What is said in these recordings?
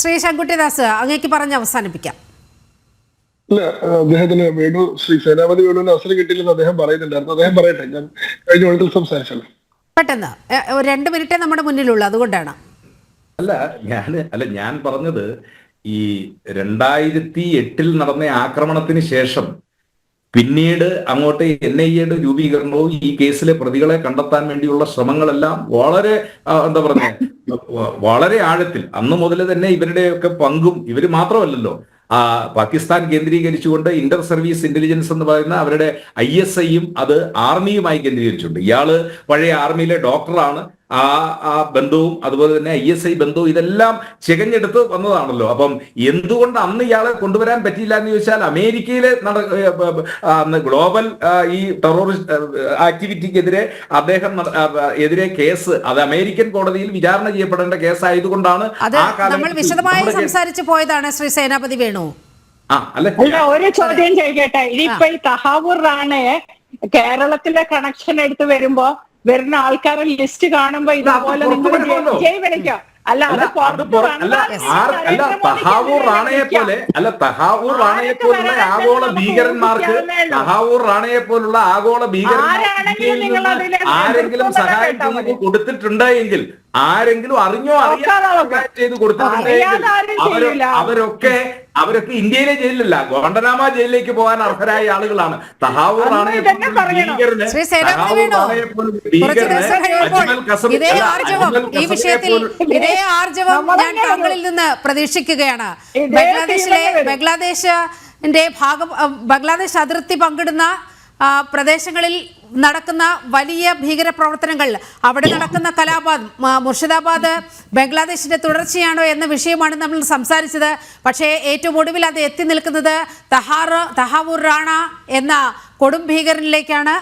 ശ്രീ ശങ്കുട്ടിദാസ് അങ്ങേക്ക് പറഞ്ഞ് അവസാനിപ്പിക്കാം. ഇല്ല, അദ്ദേഹത്തിന് ശ്രീ സേനാപതി വേണുവിന് അവസരം കിട്ടിയില്ലെന്ന് അദ്ദേഹം പറയുന്നുണ്ടായിരുന്നു. അദ്ദേഹം പറയട്ടെ, ഞാൻ കഴിഞ്ഞ വട്ടത്തിൽ സംസാരിച്ചല്ലോ. പെട്ടെന്ന് 2 മിനിറ്റേ നമ്മുടെ മുന്നിലുള്ളൂ, അതുകൊണ്ടാണ്. ഞാൻ പറഞ്ഞത് ഈ 2008 നടന്ന ആക്രമണത്തിന് ശേഷം പിന്നീട് അങ്ങോട്ട് NIA-യുടെ രൂപീകരണവും ഈ കേസിലെ പ്രതികളെ കണ്ടെത്താൻ വേണ്ടിയുള്ള ശ്രമങ്ങളെല്ലാം വളരെ വളരെ ആഴത്തിൽ അന്ന് മുതൽ തന്നെ ഇവരുടെയൊക്കെ പങ്കും ഇവർ മാത്രമല്ലല്ലോ, പാകിസ്ഥാൻ കേന്ദ്രീകരിച്ചുകൊണ്ട് ഇന്റർ സർവീസ് ഇന്റലിജൻസ് എന്ന് പറയുന്ന അവരുടെ ISI-യും അത് ആർമിയുമായി കേന്ദ്രീകരിച്ചിട്ടുണ്ട്. ഇയാള് പഴയ ആർമിയിലെ ഡോക്ടറാണ്. ആ ബന്ധവും അതുപോലെ തന്നെ ISI ബന്ധവും ഇതെല്ലാം ചികഞ്ഞെടുത്ത് വന്നതാണല്ലോ. അപ്പം എന്തുകൊണ്ട് അന്ന് ഇയാളെ കൊണ്ടുവരാൻ പറ്റിയില്ല എന്ന് ചോദിച്ചാൽ, അമേരിക്കയിലെ ഗ്ലോബൽ ഈ ടെററിസ്റ്റ് ആക്ടിവിറ്റിക്കെതിരെ എതിരെ കേസ് അത് അമേരിക്കൻ കോടതിയിൽ വിചാരണ ചെയ്യപ്പെടേണ്ട കേസായതുകൊണ്ടാണ് ആ കാലം വിശദമായി സംസാരിച്ചു പോയതാണ് ശ്രീ സേനാപതി വേണു. ഒരു ചോദ്യം ചോദിക്കട്ടെ, ഇതിപ്പോ ഈ തഹാവൂർ റാണയെ കേരളത്തിലെ കണക്ഷൻ എടുത്ത് വരുന്ന ആൾക്കാരുടെ ലിസ്റ്റ് കാണുമ്പോ ഇതുപോലെ ജയ് വിളിക്കോ? തഹാവൂർ റാണയെ പോലുള്ള ആഗോള ഭീകരന്മാർക്ക് ആരെങ്കിലും സഹായം കൊടുത്തിട്ടുണ്ട് എങ്കിൽ, ആരെങ്കിലും അറിഞ്ഞോ അറിയാതെ ചെയ്ത് കൊടുത്തിട്ടുണ്ടെങ്കിൽ അവരൊക്കെ ഇന്ത്യയിലെ ജയിലിലല്ല, ഗോണ്ടനാമ ജയിലിലേക്ക് പോകാൻ അർഹരായ ആളുകളാണ്. തഹാവൂർ റാണയെ ഈ വിഷയത്തിൽ ഇതേ ആർജവം ഞാൻ താങ്കളിൽ നിന്ന് പ്രതീക്ഷിക്കുകയാണ്. ബംഗ്ലാദേശ് അതിർത്തി പങ്കിടുന്ന പ്രദേശങ്ങളിൽ നടക്കുന്ന വലിയ ഭീകര പ്രവർത്തനങ്ങൾ, അവിടെ നടക്കുന്ന കലാപം, മുർഷിദാബാദ് ബംഗ്ലാദേശിന്റെ തുടർച്ചയാണോ എന്ന വിഷയമാണ് നമ്മൾ സംസാരിച്ചത്. പക്ഷേ ഏറ്റവും ഒടുവിൽ അത് എത്തി നിൽക്കുന്നത് തഹാവൂർ റാണ എന്ന കൊടും ഭീകരനിലേക്കാണ്.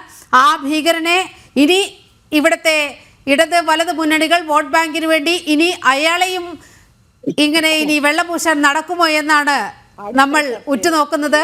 ആ ഭീകരനെ ഇനി ഇവിടുത്തെ ഇടത് വലത് മുന്നണികൾ വോട്ട് ബാങ്കിന് വേണ്ടി ഇനി അയാളെയും ഇങ്ങനെ വെള്ളപൂശാൻ നടക്കുമോ എന്നാണ് നമ്മൾ ഉറ്റുനോക്കുന്നത്.